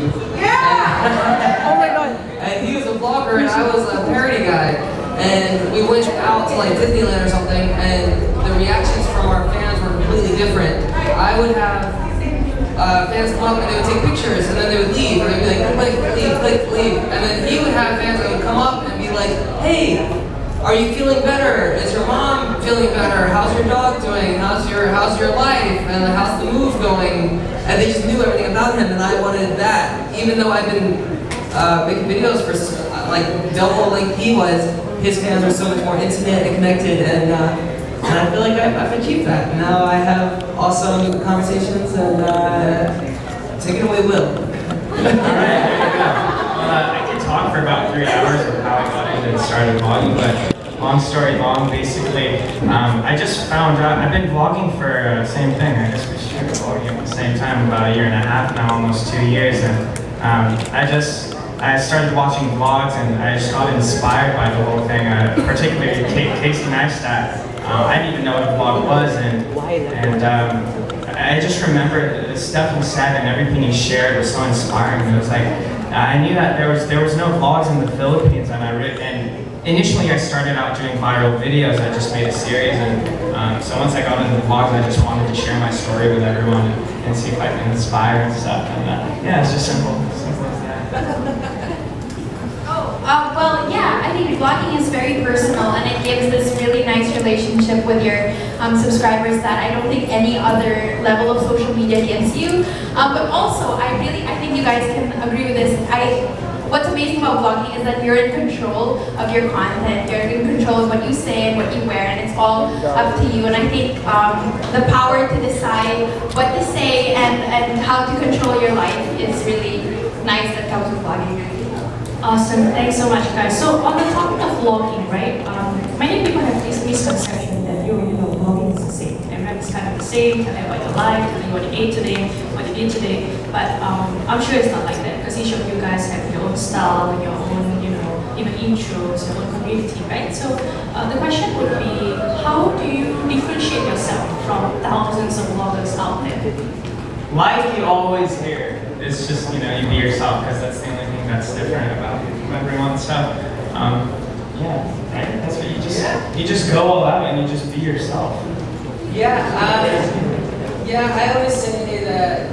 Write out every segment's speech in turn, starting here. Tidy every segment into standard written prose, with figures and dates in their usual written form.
YouTube. Yeah! Oh my god. And he was a vlogger and I was a parody guy. And we went out to like Disneyland or something, and the reactions from our fans were completely different. I would have fans come up and they would take pictures, and then they would leave, or they'd be like, click, leave. And then he would have fans that would come up and be like, hey, are you feeling better? Is your mom feeling better? How's your dog doing? How's your life? And how's the move going? And they just knew everything about him, and I wanted that. Even though I've been making videos for like double length he was, his fans are so much more intimate and connected, and I feel like I've achieved that. Now I have awesome conversations, and take it away, Will. Alright, there you go. I could talk for about 3 hours of how I got into and started vlogging, but long story long, basically, I just found out, I've been vlogging for the same thing. I guess we started vlogging at the same time, about 1.5 years now, almost 2 years, and I started watching vlogs and I just got inspired by the whole thing, particularly Casey Neistat. I didn't even know what a vlog was, and I just remember the stuff he said and everything he shared was so inspiring. It was like, I knew that there was no vlogs in the Philippines, and initially I started out doing viral videos. I just made a series, and so once I got into the vlogs, I just wanted to share my story with everyone and see if I can inspire and stuff. And yeah, it's just simple as that. Well, yeah, I think vlogging is very personal, and it gives this really nice relationship with your subscribers that I don't think any other level of social media gives you. But also, I think you guys can agree with this. What's amazing about vlogging is that you're in control of your content. You're in control of what you say and what you wear, and it's all up to you. And I think the power to decide what to say and how to control your life is really nice that comes with vlogging. Awesome, thanks so much, guys. So on the topic of vlogging, right? Many people have this misconception that vlogging is the same. Everyone's kind of the same, telling what you like, telling what you ate today, what you did today. But I'm sure it's not like that, because each of you guys have your own style, your own, even intros, your own community, right? So the question would be, how do you differentiate yourself from thousands of vloggers out there? Like you always hear, it's just, you be yourself, because that's the only thing that's different about everyone. So, yeah, right? That's what you just go all out and you just be yourself. Yeah, I always say that,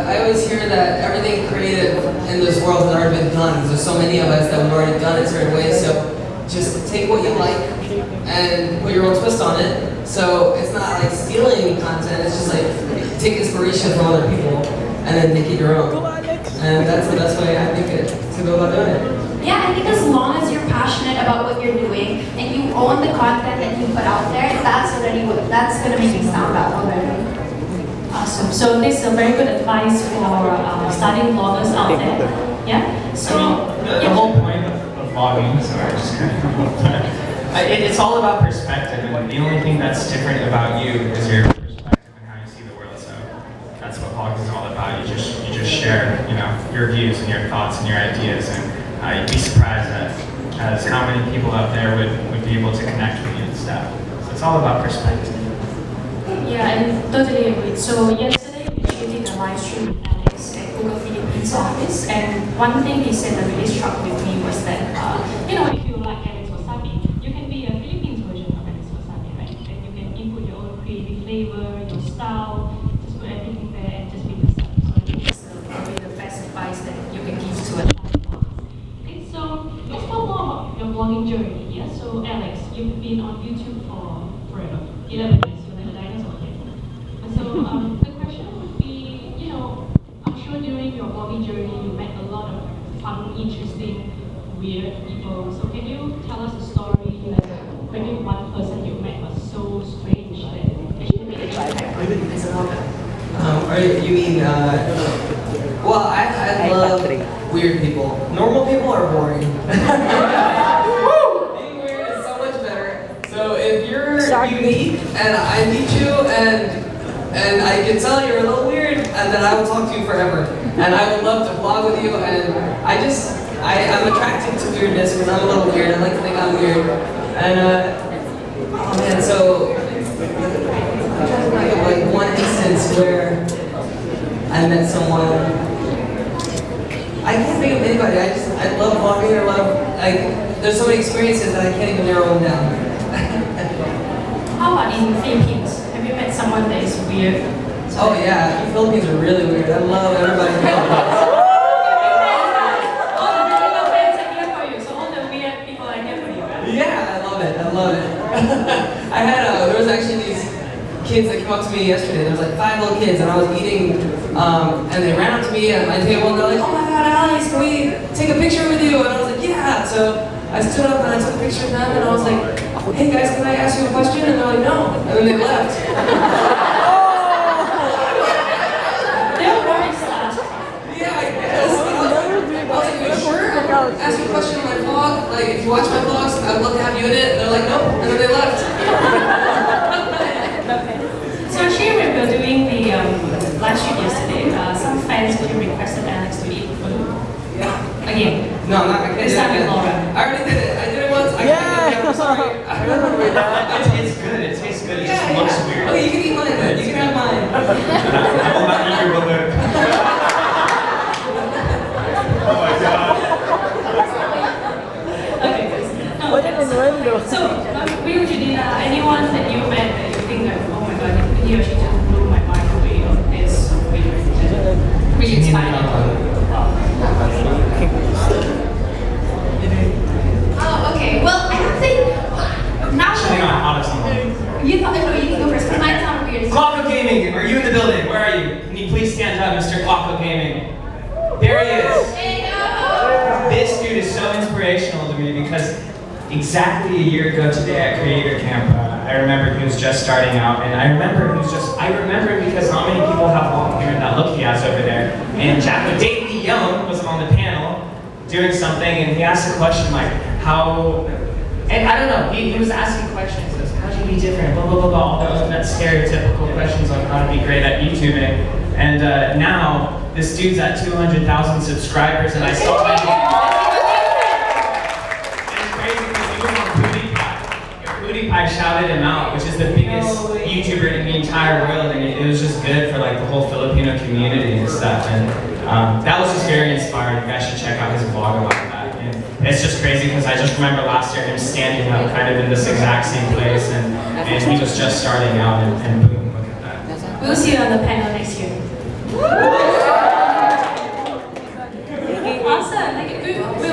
I always hear that everything creative in this world has already been done. There's so many of us that we've already done it certain ways, so just take what you like and put your own twist on it. So it's not like stealing content, it's just like, take inspiration from other people and then make it your own. And that's the best way I think to go about doing it. Yeah, I think as long as you're passionate about what you're doing and you own the content that you put out there, that's gonna make you stand out already. Awesome. So this is a very good advice for starting vloggers out there. Yeah. So the whole point of vlogging, sorry, just kind of, it's all about perspective, and the only thing that's different about you is your perspective and how you see the world. So that's what vlogging is all about. You just share, your views and your thoughts and your ideas, and you'd be surprised at how many people out there would be able to connect with you and stuff. So it's all about perspective. yeah, and totally agreed. So yesterday we did a live stream with Alex at Google Philippines office, and one thing he said that really struck with me was that, if you like Alex Wassabi, you can be a Philippines version of Alex Wassabi, right? And you can input your own creative flavor, your style, just put everything there and just be yourself. So I think that's probably the best advice that you can give to a vlogger. Okay, so let's talk more about your vlogging journey. Yeah, so Alex, you've been on YouTube for forever, 11 years. So the question would be, I'm sure during your vlogging journey you met a lot of fun, interesting, weird people. So can you tell us a story that maybe one person you met was so strange that actually made an impact on you as a vlogger? You mean, well, I love weird people. Normal people are boring. Being weird is so much better. So if you're unique and I meet you and I can tell you're a little weird, and then I will talk to you forever. And I would love to vlog with you, and I'm attracted to weirdness because I'm a little weird. I like to think I'm weird. And, oh man, so, I'm trying to think of like one instance where I met someone anybody. I love vlogging. I love, like, there's so many experiences that I can't even narrow them down. How about in Philippines? Have you met someone that is weird? Oh yeah, the Philippines are really weird. I love everybody in the Philippines. All the Filipino fans are here for you, so all the weird people are here for you, right? Yeah, I love it. I love it. I had there was actually these kids that came up to me yesterday. There was like 5 little kids, and I was eating, and they ran up to me at my table, and they're like, "Oh my God, Alex, can we take a picture with you?" And I was like, "Yeah." So I stood up and I took a picture of them, and I was like, "Hey guys, can I ask you a question?" And they're like, "No," and then they left. They're very sad. Yeah, I guess. I was like, "You sure? Ask you a question on my vlog. Like, if you watch my vlogs, I'd love to have you in it." And they're like, "Nope," and then they left. So actually, when we were doing the live stream yesterday, some fans actually requested Alex to eat food. Again. No, I can't do This it time with again. Laura. I already did it. I did it once. I can't do it again. I'm sorry. It's good. It tastes good. It just looks weird. Okay, you can eat mine then. You can have mine. I will not eat your balloon. Oh my God. Okay, guys. So, Wil Janina, anyone that you met that you think that, oh my God, he or she just blew my mind away, or is really inspiring? Oh, okay. Well, I don't think now. Hang on, how does someone? You thought no, you can go first. Because mine sound weird. Glocko Gaming, are you in the building? Where are you? Can you please stand up, Mr. Glocko Gaming? There he is. Hey, no. This dude is so inspirational to me because exactly a year ago today at Creator Camp, I remember he was just starting out, and I remember because how many people have long hair and that look he has over there. And David Young was on the panel doing something, and he asked a question like, how, and I don't know, he was asking questions, how do you be different, blah, blah, blah, blah, all those that stereotypical questions on how to be great at YouTubing. And now, this dude's at 200,000 subscribers, and I saw my it's crazy because he was on PewDiePie shouted him out, which is the biggest YouTuber in the entire world, and it was just good for like the whole Filipino community and stuff. And that was just very inspiring. You guys should check out his vlog about that. And it's just crazy because I just remember last year him standing up kind of in this exact same place, and he was just starting out, and boom, look at that. We'll see you on the panel next year. Awesome.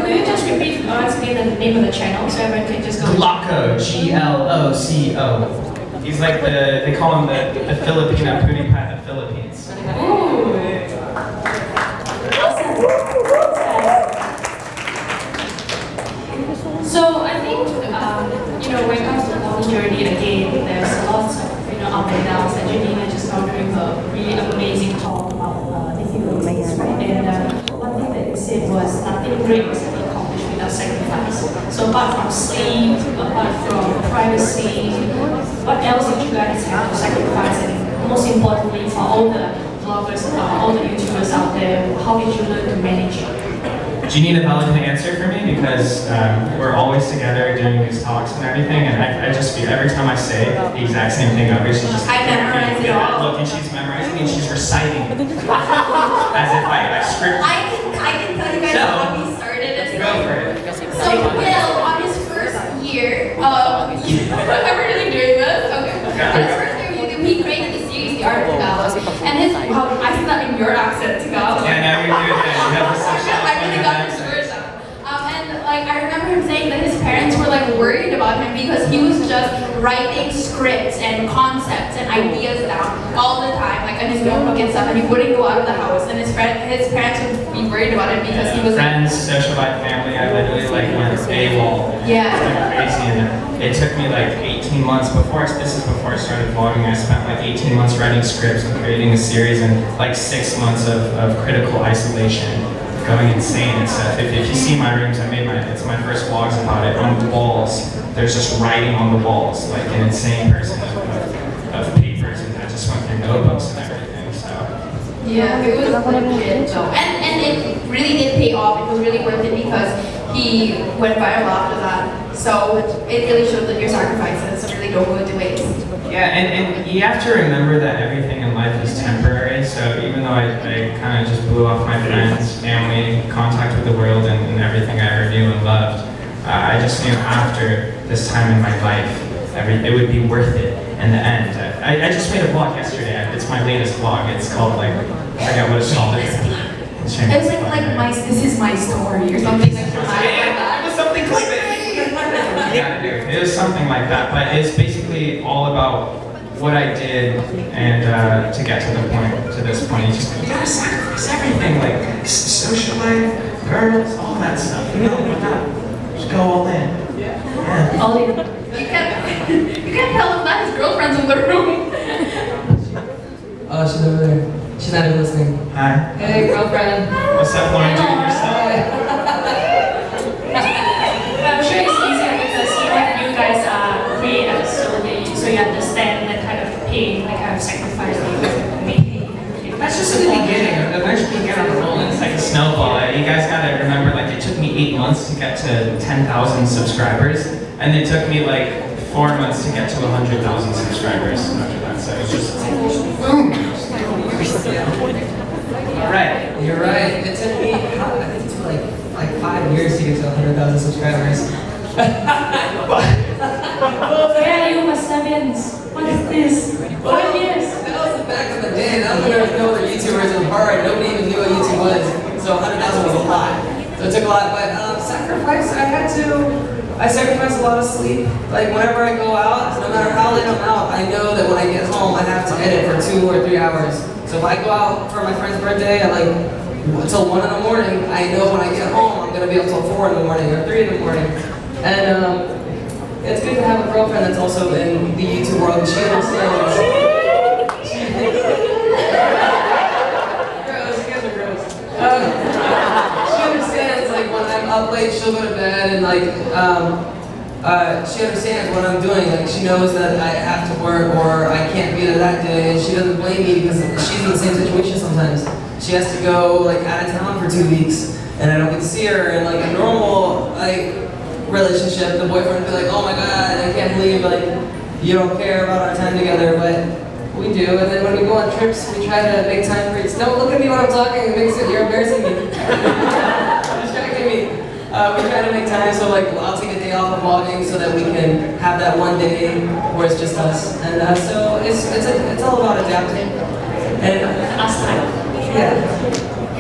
Will you just repeat once again the name of the channel so everyone can just go? Glocko, G-L-O-C-O. He's like they call him the Filipino PewDiePie of the Philippines. Ooh. Awesome. So I think when it comes to the whole journey again, there's lots of up and downs, and Janina just now doing a really amazing talk about the Philippines, right? And one thing that you said was nothing great was ever accomplished without sacrifice. So apart from sleep, apart from privacy, what else did you guys have to sacrifice? And most importantly, for all the vloggers, all the YouTubers out there, how did you learn to manage it? Janina Vela can answer for me because we're always together doing these talks and everything, and I just feel every time I say the exact same thing over, she's just I memorize it all. look, and she's memorizing and she's reciting as if I script. I can tell you guys how we started as Go for it. So Will, on his first year, I'm really doing this. Okay. On his first year, he created the series, The Art of Tagalog, and his I said that in your accent, Tagalog. Yeah, now you're doing it. You have I really got this version. And like I remember him saying that his parents were like worried about him because he was just writing scripts and concepts and ideas down all the time, like on his notebook and stuff, and he wouldn't go out of the house. And his parents would be worried about it because he was friends, social life, family. I literally like went AWOL. Yeah. It's been crazy, and it took me like 18 months before. This is before I started vlogging. I spent like 18 months writing scripts and creating a series, and like 6 months of critical isolation, going insane and stuff. If you see my rooms, it's my first vlogs about it. On the walls, there's just writing on the walls, like an insane person of papers, and I just went through notebooks and everything. So. Yeah, it was legit though. And it really did pay off. It was really worth it because he went viral after that. So it really showed that your sacrifices really don't go to waste. Yeah, and you have to remember that everything in life is temporary, So even though I kind of just blew off my friends, family, contact with the world, and everything I ever knew and loved, I just knew after this time in my life, it would be worth it in the end. I just made a vlog yesterday. It's my latest vlog. It's called I forget what it's called. It was this is my story or something like that. It was something clickbait. It was something like that, but it's basically all about what I did and to get to this point. You gotta sacrifice everything, like social life, girls, all that stuff. Why not? Just go all in. Yeah. All in. You can't tell him that his girlfriend's in the room. Oh, she's over there. She's not even listening. Hi. Hey, girlfriend. What's up, Lauren? Doing yourself? I'm sure it's easier because you guys are creators, so you understand the kind of pain, the kind of sacrifice that you guys have made. That's just in the beginning. Eventually you get on a roll. It's like a snowball. You guys gotta remember, like, it took me 8 months to get to 10,000 subscribers, and it took me like 4 months to get to 100,000 subscribers after that. So it's just boom. Right. You're right. It took me, I think it took like 5 years to get to 100,000 subscribers. Where are you, Wassabians? What is this? 5 years. That was back in the day. That was when there was no other YouTubers in hard. Nobody even knew what YouTube was. So 100,000 was a lot. So it took a lot. But sacrifice, I sacrifice a lot of sleep. Like whenever I go out, no matter how late I'm out, I know that when I get home, I have to edit for 2 or 3 hours. So if I go out for my friend's birthday at like until 1 in the morning, I know when I get home, I'm gonna be up till 4 in the morning or 3 in the morning. And it's good to have a girlfriend that's also in the YouTube world. She understands. Gross, you guys are gross. She understands, like, when I'm up late, she'll go to bed, and, like, she understands what I'm doing. Like, she knows that I have to work or I can't be there that day, and she doesn't blame me because she's in the same situation sometimes. She has to go, like, out of town for 2 weeks, and I don't get to see her, and, like, a normal, like, relationship, the boyfriend would be like, oh my god, I can't believe, like, you don't care about our time together, but we do. And then when we go on trips, we try to make time for each. Don't look at me when I'm talking, you're embarrassing me. Distracting me. We try to make time, so like, I'll take a day off of vlogging so that we can have that one day where it's just us. And so it's all about adapting. And Us time. yeah.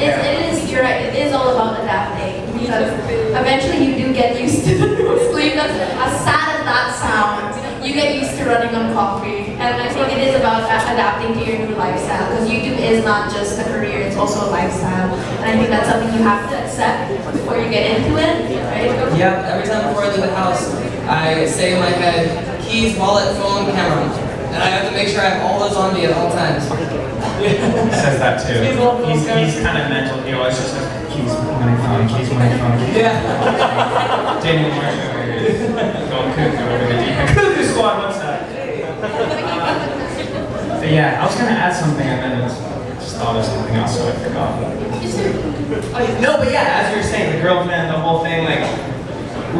It is, you're right, it is all about adapting. Because eventually you do get used to the sleep. That's as sad as that sounds. You get used to running on coffee. And I think it is about adapting to your new lifestyle. Because YouTube is not just a career, it's also a lifestyle. And I think that's something you have to accept before you get into it, right? Yeah, every time before I leave the house, I say in my head, keys, wallet, phone, camera. And I have to make sure I have all those on me at all times. He says that too. He's kind of mental. He always just goes, keys, money, phone, keys, money, phone, keys. Yeah. Daniel Marsh over here. Going cuckoo over the deep. Cuckoo squad, what's that? But yeah, I was going to add something and then just thought of something else, so I forgot. No, but yeah, as you were saying, the girlfriend, the whole thing, like,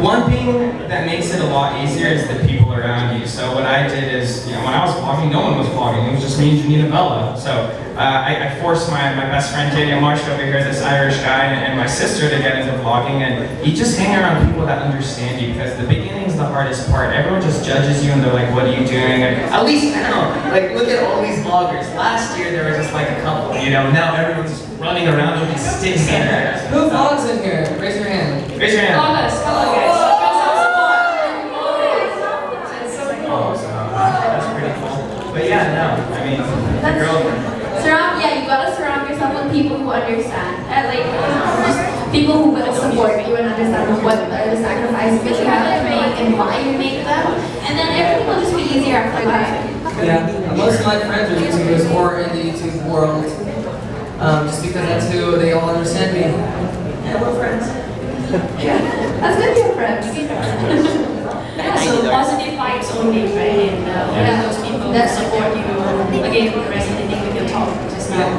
one thing that makes it a lot easier is the people around you. So what I did is, you know, when I was vlogging, no one was vlogging. It was just me and Janina Vela. So I forced my best friend Daniel Marsh over here, this Irish guy, and my sister to get into vlogging. And you just hang around people that understand you, because the beginning's the hardest part. Everyone just judges you and they're like, what are you doing? And at least now, like, look at all these vloggers. Last year there was just like a couple, you know. Now everyone's just running around with these sticks in there. Who vlogs in here? Raise your hand. Raise your hand. Come on, guys. That's pretty cool. But yeah, no, I mean, the girlfriend. You gotta surround yourself with people who understand. Just people who will support you and understand what are the sacrifices that you have to make and why you make them. And then everything will just be easier after that. Yeah, most of my friends are YouTubers or in the YouTube world. Just because that's who they all understand me. Yeah, we're friends. Yeah, that's good to be friends. Yeah, so positive vibes only, right? And those people that support you. Again, resonating with your talk just now.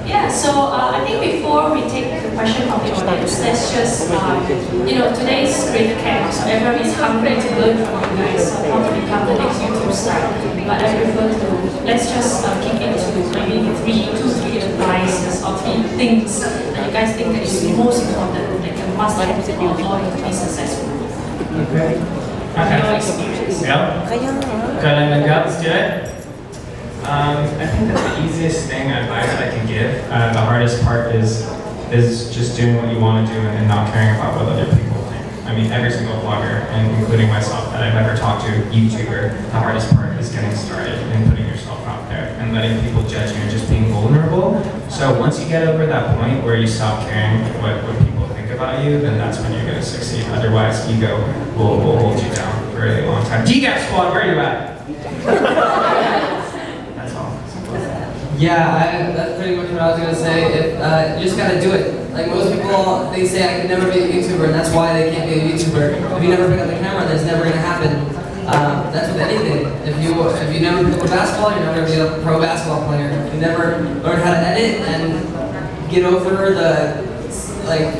Yeah, so I think before we take question of the audience. Let's just, today is great camp, so everyone is hungry to learn from you guys on how to become the next YouTube star. But I prefer to, let's just kick into maybe three advices or 3 things that you guys think that is most important, that you must have in order to be successful. Okay. Your experience. Yep. Good, I'm gonna go. Let's do it. I think that the easiest advice I can give, the hardest part is just doing what you want to do and not caring about what other people think. I mean, every single vlogger, and including myself that I've ever talked to, YouTuber, the hardest part is getting started and putting yourself out there and letting people judge you and just being vulnerable. So once you get over that point where you stop caring what people think about you, then that's when you're going to succeed. Otherwise, ego will hold you down for a really long time. DGAP squad, where are you at? Yeah, that's pretty much what I was gonna say. You just gotta do it. Like most people, they say I could never be a YouTuber, and that's why they can't be a YouTuber. If you never pick up the camera, that's never gonna happen. That's with anything. If you never pick up a basketball, you're never gonna be a pro basketball player. If you never learn how to edit and get over the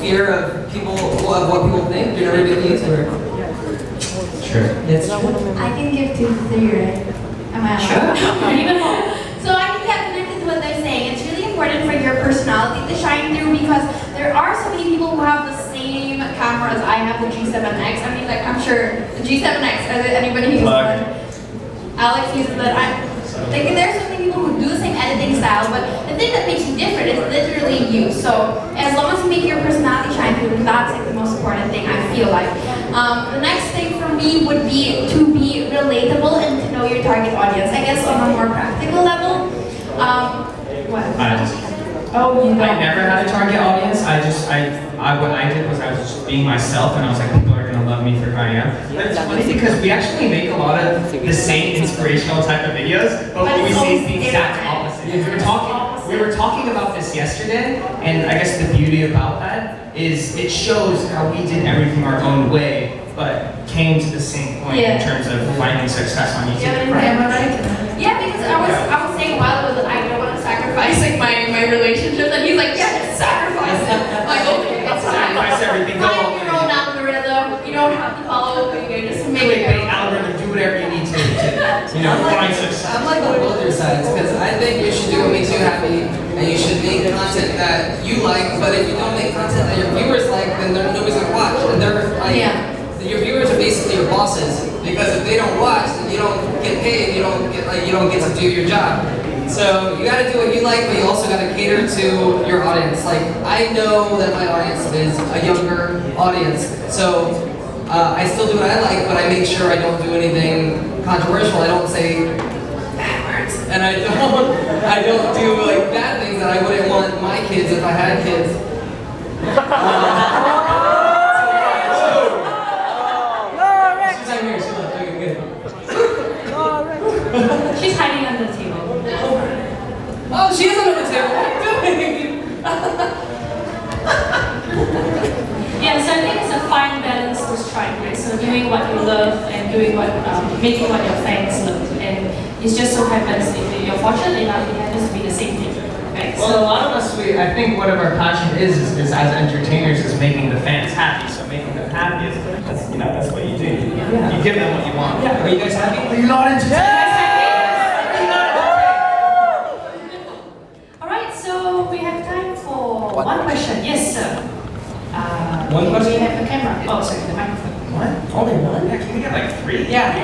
fear of what people think, you're never gonna be a YouTuber. Sure. It's true. I can give 2 to 3, right? Am I allowed? Sure. Even more. So I think that connected to what they're saying. It's really important for your personality to shine through because there are so many people who have the same camera as I have, the G7X. I mean, I'm sure the G7X, anybody who uses one? Alex uses that. There's so many people who do the same editing style, but the thing that makes you different is literally you. So as long as you make your personality shine through, that's the most important thing, I feel like. The next thing for me would be to be relatable and to know your target audience. I guess on a more practical level. What? I never had a target audience. What I did was I was just being myself, and I was like, people are gonna love me for who I am. But it's funny because we actually make a lot of the same inspirational type of videos, but what we see is the exact opposite. We were talking about this yesterday, and I guess the beauty about that is it shows how we did everything our own way, but came to the same point in terms of finding success on YouTube. Yeah, because I was saying a while ago that I don't want to sacrifice my relationships, and he's like, yeah, just sacrifice it. I'm like, okay, it's fine. Sacrifice everything. Find your own algorithm. You don't have to follow it. You just make it. Algorithm, do whatever you need to find success. I'm like on both your sides because I think you should do what makes you happy and you should make content that you like. But if you don't make content that your viewers like, then nobody's gonna watch. And they're like, your viewers are basically your bosses because if they don't watch, then you don't get paid. You don't get to do your job. So you gotta do what you like, but you also gotta cater to your audience. Like I know that my audience is a younger audience, so I still do what I like, but I make sure I don't do anything controversial. I don't say bad words, and I don't do bad things that I wouldn't want my kids if I had kids. She's hiding under the table. Oh, she is under the table. What are you doing? Yeah, so I think it's a fine balance to strike, right? So doing what you love and doing making what your fans love, and it's just so happens if you're fortunate enough, it happens to be the same thing, right? Well, a lot of us, I think one of our passion is as entertainers is making the fans happy. So making them happy that's what you do. You give them what you want. Yeah. Are you guys happy? Are you not entertained? All right, so we have time for one question. Yes, sir. One question? We have the camera. Oh, sorry, the microphone. What? Only one? Yeah, can we get 3? Yeah.